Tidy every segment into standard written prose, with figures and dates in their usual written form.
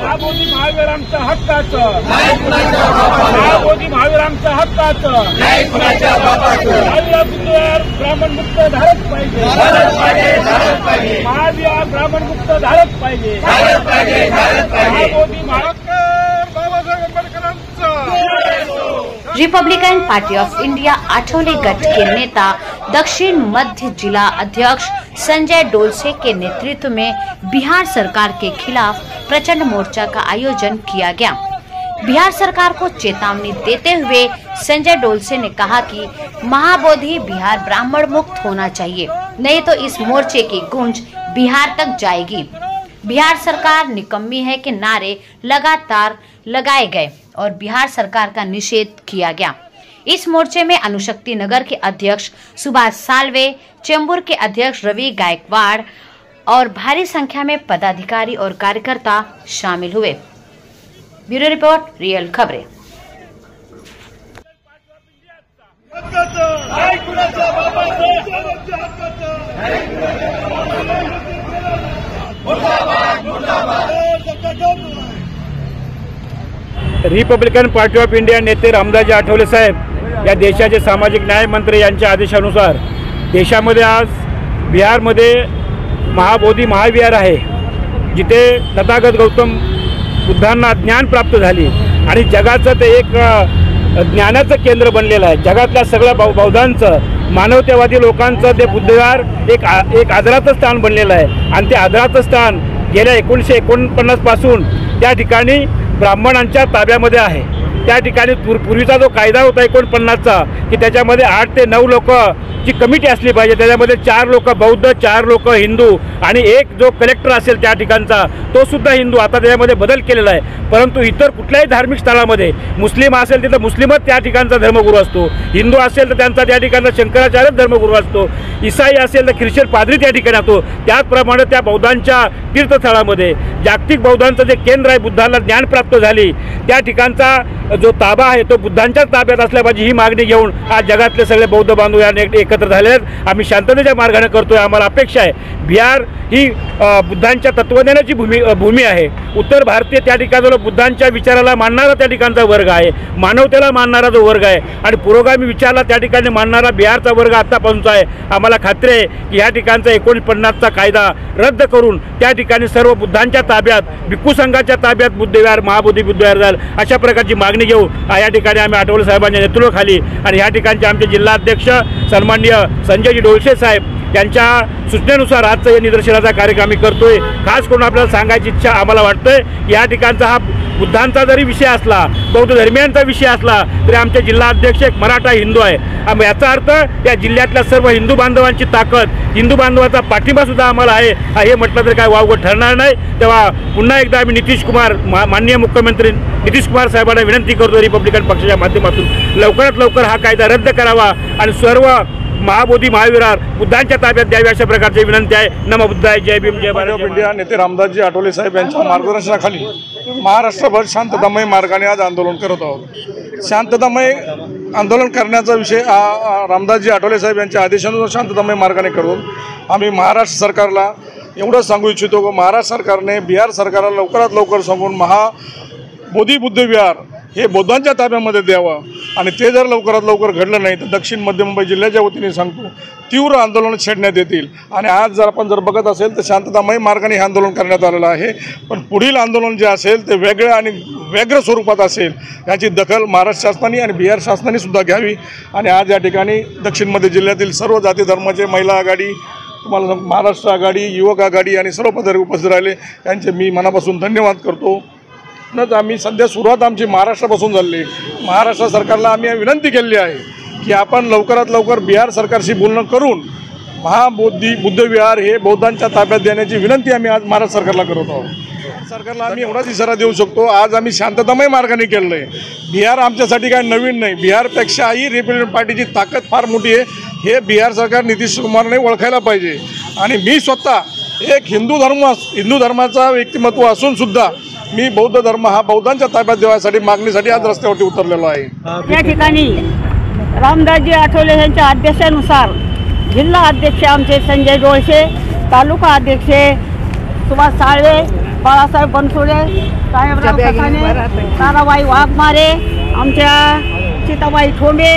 महाबोधी महावीरांच्या हक्काचं, महाबोधी महावीरांच्या हक्काचं, महावीर ब्राह्मण मुक्त धारक पाहिजे, महावीर ब्राह्मण मुक्त धारक पाहिजे, महाबोधी बाबासाहेब आंबेडकरांचं। Republican party of India Athawale गठ के नेता दक्षिण मध्य जिला अध्यक्ष संजय डोलसे के नेतृत्व में बिहार सरकार के खिलाफ प्रचंड मोर्चा का आयोजन किया गया। बिहार सरकार को चेतावनी देते हुए संजय डोलसे ने कहा कि महाबोधि बिहार ब्राह्मण मुक्त होना चाहिए, नहीं तो इस मोर्चे की गूंज बिहार तक जाएगी। बिहार सरकार निकम्मी है के नारे लगातार लगाए गए और बिहार सरकार का निषेध किया गया। इस मोर्चे में अनुशक्ति नगर के अध्यक्ष सुभाष सालवे, चेंबूर के अध्यक्ष रवि गायकवाड़ और भारी संख्या में पदाधिकारी और कार्यकर्ता शामिल हुए। ब्यूरो रिपोर्ट, रियल खबरें। रिपब्लिकन पार्टी ऑफ इंडिया नेते रामदासजी आठवले साहेब या देशाचे सामाजिक न्याय मंत्री यांच्या आदेशानुसार देशामध्ये आज बिहारमध्ये महाबोधी महाविहार आहे, जिथे तथागत गौतम बुद्धांना ज्ञान प्राप्त झाली आणि जगाचं ते एक ज्ञानाचं केंद्र बनलेलं आहे। जगातल्या सगळ्या बौद्धांचं, मानवतेवादी लोकांचं ते बुद्धविहार एक आदराचं स्थान बनलेलं आहे आणि ते आदराचं स्थान गेल्या 1949 पासून त्या ठिकाणी ब्राह्मणांच्या ताब्यामध्ये आहे। त्या ठिकाणी पूर्वीचा जो कायदा होता 49चा की त्याच्यामध्ये 8 ते 9 लोक ची कमिटी असली पाहिजे, त्याच्यामध्ये 4 लोक बौद्ध, 4 लोक हिंदू आणि एक जो कलेक्टर असेल त्या ठिकाणचा तो सुद्धा हिंदू। आता त्याच्यामध्ये बदल केलेला आहे, परंतु इतर कुठल्याही धार्मिक स्थळामध्ये मुस्लिम असेल तिथं मुस्लिमच त्या ठिकाणचा धर्मगुरू असतो, हिंदू असेल तर त्यांचा त्या ठिकाणचा शंकराचार्यच धर्मगुरू असतो, ईसाई असेल तर ख्रिश्चन पादरी त्या ठिकाणी असतो। त्याचप्रमाणे त्या बौद्धांच्या तीर्थस्थळामध्ये जागतिक बौद्धांचं जे केंद्र आहे, बुद्धाला ज्ञान प्राप्त झाली त्या ठिकाणचा जो ताबा आहे तो बुद्धांच्याच ताब्यात असल्या पाहिजे ही मागणी घेऊन आज जगातले सगळे बौद्ध बांधव याने एकत्र झाले आहेत। आम्ही शांततेच्या मार्गाने करतोय। आम्हाला अपेक्षा आहे बिहार ही बुद्धांच्या तत्वज्ञानाची भूमी आहे। उत्तर भारतीय त्या ठिकाणी बुद्धांच्या विचाराला मानणारा त्या ठिकाणचा वर्ग आहे, मानवतेला मानणारा जो वर्ग आहे आणि पुरोगामी विचाराला त्या ठिकाणी मानणारा बिहारचा वर्ग आतापासूनचा आहे। आम्हाला खात्री आहे की या ठिकाणचा 1950चा कायदा रद्द करून त्या ठिकाणी सर्व बुद्धांच्या ताब्यात, भिक्खू संघाच्या ताब्यात बुद्धविहार, महाबोधी बुद्धविहार झालं अशा प्रकारची मागणी घेऊ या ठिकाणी आम्ही आठवले साहेबांच्या नेतृत्वाखाली आणि या ठिकाणचे आमचे जिल्हाध्यक्ष सन्माननीय संजयजी डोलसे साहेब यांच्या सूचनेनुसार आजचा या निदर्शनाचा कार्यक्रम आम्ही करतोय। खास करून आपल्याला सांगायची इच्छा आम्हाला वाटतंय की या ठिकाणचा हा बुद्धांचा जरी विषय असला, बौद्ध धर्मियांचा विषय असला तरी आमचे जिल्हाध्यक्ष एक मराठा हिंदू आहे। याचा अर्थ या जिल्ह्यातल्या सर्व हिंदू बांधवांची ताकद, हिंदू बांधवाचा पाठिंबा सुद्धा आम्हाला आहे हे म्हटलं तर काय वावगं ठरणार नाही। तेव्हा पुन्हा एकदा आम्ही नितीश कुमार, माननीय मुख्यमंत्री नितीश कुमार साहेबांना विनंती करतो रिपब्लिकन पक्षाच्या माध्यमातून लवकरात लवकर हा कायदा रद्द करावा आणि सर्व महाबोधी महाविहार बुद्धांच्या ताब्यात द्यावी अशा प्रकारची विनंती आहे। नमो बुद्धाय, जय भीम, जय भारत। इंडिया नेते रामदासजी आठवले साहेब यांच्या मार्गदर्शनाखाली महाराष्ट्रभर शांततामय मार्गाने आज आंदोलन करत आहोत। शांततामय आंदोलन करण्याचा विषय रामदासजी आठवले साहेब यांच्या आदेशानुसार शांततामय मार्गाने करून आम्ही महाराष्ट्र सरकारला एवढं सांगू इच्छितो की महाराष्ट्र सरकारने बिहार सरकारला लवकरात लवकर सांगून महाबोधी बुद्धविहार हे बौद्धांच्या ताब्यामध्ये द्यावं आणि ते जर लवकरात लवकर घडलं नाही तर दक्षिण मध्य मुंबई जिल्ह्याच्या वतीने सांगतो तीव्र आंदोलन छेडण्यात येतील। आणि आज जर आपण बघत असेल तर शांततामय मार्गाने हे आंदोलन करण्यात आलेलं आहे, पण पुढील आंदोलन जे असेल ते वेगळ्या आणि व्यग्र स्वरूपात असेल याची दखल महाराष्ट्र शासनाने आणि बिहार शासनाने सुद्धा घ्यावी। आणि आज या ठिकाणी दक्षिण मध्य जिल्ह्यातील सर्व जाती धर्माचे, महिला आघाडी, तुम्हाला सांगतो महाराष्ट्र आघाडी, युवक आघाडी आणि सर्व पदाधिकारी उपस्थित राहिले यांचे मी मनापासून धन्यवाद करतो। आम्ही सध्या सुरुवात आमची महाराष्ट्रापासून झाली। महाराष्ट्र सरकारला आम्ही विनंती केली आहे की आपण लवकरात लवकर बिहार सरकारशी बोलणं करून महाबोधी बुद्धविहार हे बौद्धांच्या ताब्यात देण्याची विनंती आम्ही आज महाराष्ट्र सरकारला करत आहोत। सरकारला आम्ही एवढाच इशारा देऊ शकतो, आज आम्ही शांततामय मार्गाने केलेलं आहे. बिहार आमच्यासाठी काय नवीन नाही. बिहारपेक्षाही रिपब्लिकन पार्टीची ताकद फार मोठी आहे. हे बिहार सरकार नितीश कुमारने ओळखायला पाहिजे. आणि मी स्वतः एक हिंदू धर्माचा व्यक्तिमत्व असून सुद्धा मी बौद्ध धर्म हा बौद्धांच्या ताब्यात देण्यासाठी मागणीसाठी आज रस्त्यावरती उतरलेलो आहे. या ठिकाणी रामदासजी आठवले यांच्या आदेशानुसार जिल्हा अध्यक्ष आमचे संजय डोळसे, तालुका अध्यक्ष सुभाष साळवे, बाळासाहेब बनसोडे, साहेबराव कसाने, ताराबाई वाघमारे, आमच्या सीताबाई ठोंबे,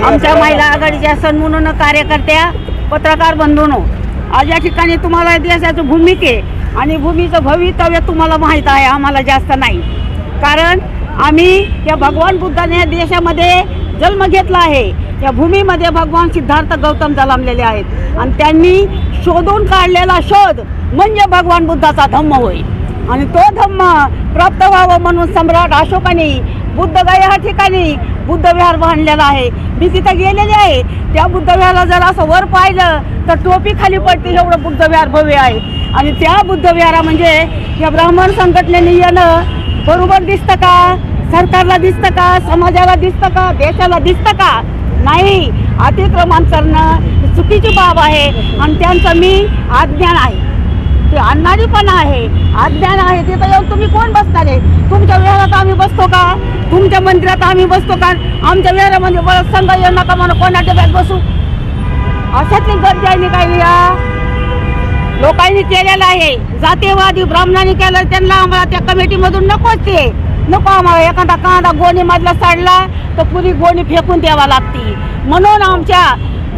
आमच्या महिला आघाडीच्या सन्माननीय कार्यकर्त्या, पत्रकार बंधूंनो, आज या ठिकाणी तुम्हाला देशाची भूमिके आणि भूमीचं भवितव्य तुम्हाला माहीत आहे, आम्हाला जास्त नाही. कारण आम्ही या भगवान बुद्धाने या देशामध्ये जन्म घेतला आहे. या भूमीमध्ये भगवान सिद्धार्थ गौतम जन्मलेले आहेत आणि त्यांनी शोधून काढलेला शोध म्हणजे भगवान बुद्धाचा धम्म होय. आणि तो धम्म प्राप्त व्हावं म्हणून सम्राट अशोकाने बुद्धगया या ठिकाणी बुद्ध विहार बांधलेला आहे. मी तिथं गेलेले आहे. त्या बुद्ध विहाराला जर असं वर पाहिलं तर टोपी खाली पडते, एवढं बुद्ध विहार भव्य आहे. आणि त्या बुद्ध विहारा म्हणजे या ब्राह्मण संघटनेने येणं बरोबर दिसतं का? सरकारला दिसतं का? समाजाला दिसतं का? देशाला दिसतं का? नाही. अतिक्रमण करणं चुकीची बाब आहे आणि त्यांचं मी अज्ञान आहे, ते आणणारी पण आहे, अज्ञान आहे. तिथं येऊन तुम्ही कोण बसणार आहे? तुमच्या विहारात आम्ही बसतो का? तुमच्या मंदिरात आम्ही बसतो का? आमच्या विहारामध्ये बरं संघ येऊ नका म्हणून कोणाच्या बॅग बसू? अशातली गरजाईने काही या लोकांनी केलेलं आहे. जातीवादी ब्राह्मणांनी केलं, त्यांना आम्हाला त्या कमिटीमधून नकोच. ते नको आम्हाला. एखादा कांदा गोणीमधला साडला तर पुरी गोणी फेकून द्यावा लागते. म्हणून आमच्या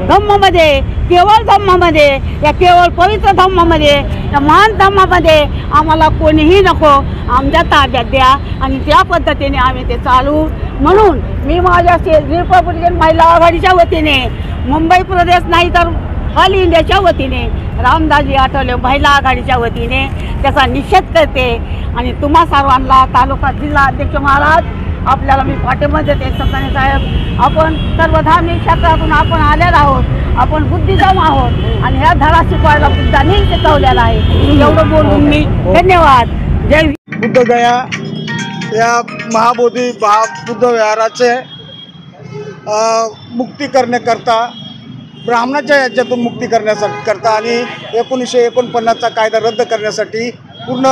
धम्मामध्ये, केवळ धम्मामध्ये, या केवळ पवित्र धम्मामध्ये, या महान धम्मामध्ये आम्हाला कोणीही नको, आमच्या ताब्यात द्या आणि त्या पद्धतीने आम्ही ते चालू. म्हणून मी माझ्या रिपब्लिकन महिला आघाडीच्या वतीने, मुंबई प्रदेश नाही तर ऑल इंडियाच्या वतीने, रामदासजी आठवले महिला आघाडीच्या वतीने त्याचा निषेध करते. आणि तुम्हा सर्वांना तालुका जिल्हा अध्यक्ष महाराज आपल्याला मी पाठिंबा देते. सत्ताने साहेब, आपण सर्व धार्मिक क्षेत्रातून आपण आलेलो आहोत, आपण बुद्धिजम आहोत आणि ह्या धडा शिकवायला बुद्धांनी शिकवलेला आहे. एवढं बोलून मी धन्यवाद. जय बुद्धगया या महाबोधी बुद्ध विहाराचे मुक्ती करण्याकरता, ब्राह्मणाच्या याच्यातून मुक्ती करण्याकरता आणि 1949चा कायदा रद्द करण्यासाठी पूर्ण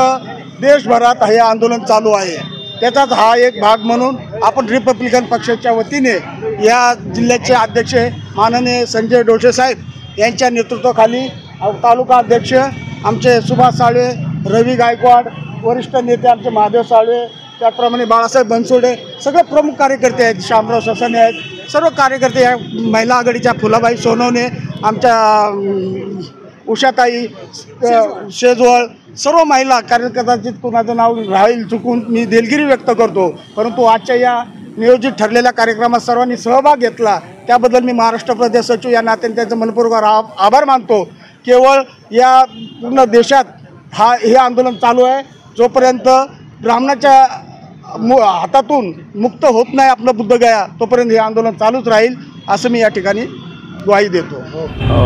देशभरात हे आंदोलन चालू आहे. त्याचाच हा एक भाग म्हणून आपण रिपब्लिकन पक्षाच्या वतीने या जिल्ह्याचे अध्यक्ष माननीय संजय डोळसे साहेब यांच्या नेतृत्वाखाली तालुका अध्यक्ष आमचे सुभाष साळवे, रवी गायकवाड, वरिष्ठ नेते आमचे महादेव साळवे, त्याप्रमाणे बाळासाहेब बनसोडे, सगळे प्रमुख कार्यकर्ते आहेत, शामराव ससाने आहेत, सर्व कार्यकर्ते या महिला आघाडीच्या फुलाबाई सोनवणे, आमच्या उषाताई शेजवळ, सर्व महिला कार्यकर्त्यांची कुणाचं नाव राहील चुकून मी दिलगिरी व्यक्त करतो. परंतु आजच्या या नियोजित ठरलेल्या कार्यक्रमात सर्वांनी सहभाग घेतला त्याबद्दल मी महाराष्ट्र प्रदेश सचिव या नात्याने त्यांचं मनपूर्वक आभार मानतो. केवळ या पूर्ण देशात हे आंदोलन चालू आहे. जोपर्यंत ब्राह्मणाच्या हातातून मुक्त होत नाही आपलं बुद्धगया, तोपर्यंत हे आंदोलन चालूच राहील असं मी या ठिकाणी ग्वाही देतो.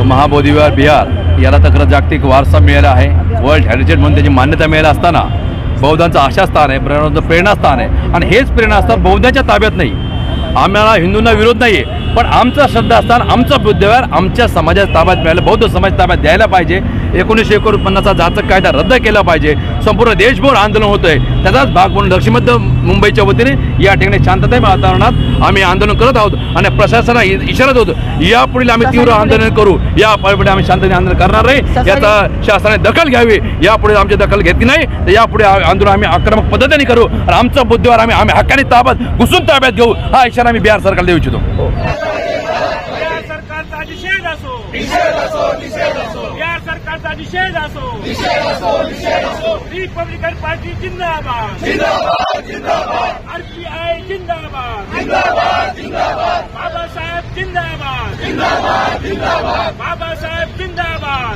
महाबोधी विहार बिहार याला तर जागतिक वारसा मिळाला आहे. वर्ल्ड हेरिटेज म्हणून त्याची मान्यता मिळाली असताना बौद्धांचं आशास्थान आहे, प्रेरणास्थान आहे आणि हेच प्रेरणास्थान बौद्धांच्या ताब्यात नाही. आम्हाला हिंदूंना विरोध नाही आहे, पण आमचं श्रद्धास्थान, आमचं बुद्धविहार आमच्या समाजाच्या ताब्यात मिळालं, बौद्ध समाज ताब्यात द्यायला पाहिजे. 1949चा जाचक कायदा रद्द केला पाहिजे. संपूर्ण देशभर आंदोलन होतं आहे. त्याचाच भाग म्हणून दक्षिण मध्य मुंबईच्या वतीने या ठिकाणी शांततामय वातावरणात आम्ही आंदोलन करत आहोत आणि प्रशासनाला इशारा देतो, यापुढे आम्ही तीव्र आंदोलन करू, यापुढे आम्ही शांततेने आंदोलन करणार नाही. याचा शासनाने दखल घ्यावी. यापुढे आमची दखल घेतली नाही तर यापुढे आंदोलन आम्ही आक्रमक पद्धतीने करू आणि आमचा बुद्धविहार आम्ही हक्काने घुसून ताब्यात घेऊ, हा इशारा आम्ही बिहार सरकारला देऊ इच्छितो. बिहार सरकारचा निषेध असो, रिपब्लिकन पार्टी जिंदाबाद, RPI जिंदाबाद, बाबासाहेब जिंदाबाद, बाबासाहेब जिंदाबाद.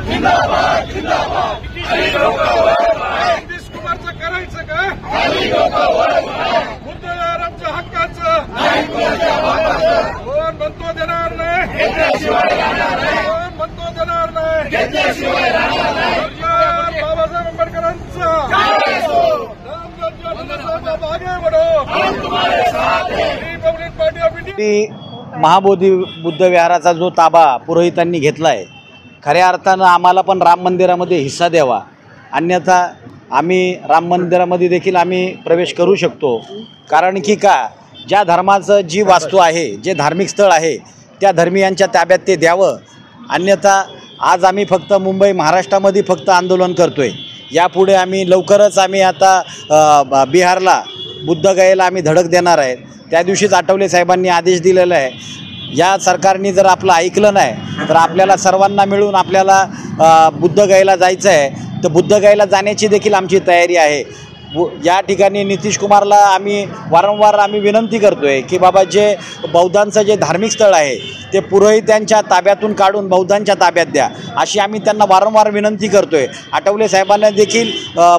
नितीश कुमारचं करायचं का? बुद्धविहार आमच्या हक्काचं कोण म्हणतो देणार नाही, कोण म्हणतो देणार नाही. महाबोधी बुद्ध विहाराचा जो ताबा पुरोहितांनी घेतला आहे, खऱ्या अर्थानं आम्हाला पण राम मंदिरामध्ये हिस्सा द्यावा, अन्यथा आम्ही राम मंदिरामध्ये देखील आम्ही प्रवेश करू शकतो. कारण की का, ज्या धर्माचं जी वास्तू आहे, जे धार्मिक स्थळ आहे, त्या धर्मियांच्या ताब्यात ते द्यावं. अन्यथा आज आम्ही फक्त मुंबई महाराष्ट्रामध्ये फक्त आंदोलन करतो आहे. यापुढे आम्ही लवकरच आम्ही आता बिहारला बुद्धगयेला आम्ही धडक देणार आहे. त्या दिवशीच आठवले साहेबांनी आदेश दिलेला आहे. या सरकारने जर आपलं ऐकलं नाही तर आपल्याला सर्वांना मिळून आपल्याला बुद्धगयेला जायचं आहे. तर बुद्धगयेला जाण्याची देखील आमची तयारी आहे. या ठिकाणी नितीश कुमारला आम्ही वारंवार विनंती करतो आहे की बाबा जे बौद्धांचं जे धार्मिक स्थळ आहे ते पुरोहितांच्या ताब्यातून काढून बौद्धांच्या ताब्यात द्या, अशी आम्ही त्यांना वारंवार विनंती करतो आहे. आठवले साहेबांना देखील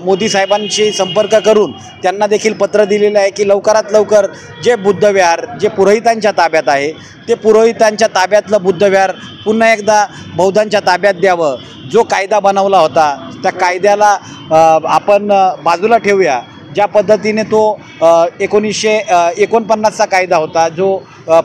मोदी साहेबांशी संपर्क करून त्यांना देखील पत्र दिलेलं आहे की लवकरात लवकर जे बुद्धविहार जे पुरोहितांच्या ताब्यात आहे ते पुरोहितांच्या ताब्यातलं बुद्धविहार पुन्हा एकदा बौद्धांच्या ताब्यात द्यावं. जो कायदा बनवला होता त्या कायद्याला आपण बाजूला ठेवूया. ज्या पद्धतीने तो 1949चा कायदा होता, जो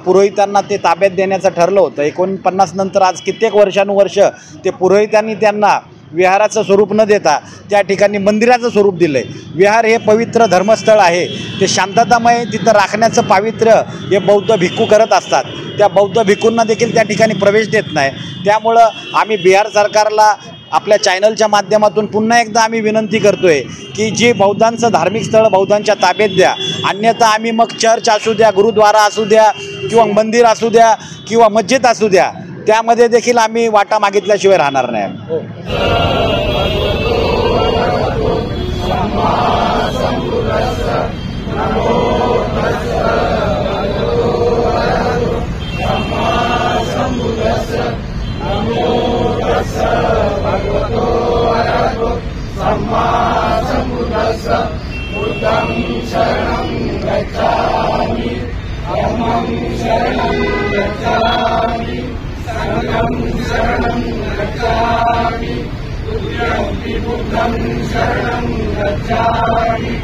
पुरोहितांना ते ताब्यात देण्याचं ठरलं होतं. 49 नंतर आज कित्येक वर्षानुवर्ष ते पुरोहितांनी त्यांना विहाराचं स्वरूप न देता त्या ठिकाणी मंदिराचं स्वरूप दिलं आहे. विहार हे पवित्र धर्मस्थळ आहे, ते शांततामय तिथं राखण्याचं पावित्र्य हे बौद्ध भिक्खू करत असतात. त्या बौद्ध भिक्खूंना देखील त्या ठिकाणी प्रवेश देत नाही. त्यामुळं आम्ही बिहार सरकारला आपल्या चॅनलच्या माध्यमातून पुन्हा एकदा आम्ही विनंती करतो आहे की जे बौद्धांचं धार्मिक स्थळ बौद्धांच्या ताब्यात द्या, अन्यथा आम्ही मग चर्च असू द्या, गुरुद्वारा असू द्या किंवा मंदिर असू द्या किंवा मस्जिद असू द्या, त्यामध्ये देखील आम्ही वाटा मागितल्याशिवाय राहणार नाही. शरणं गच्छामि.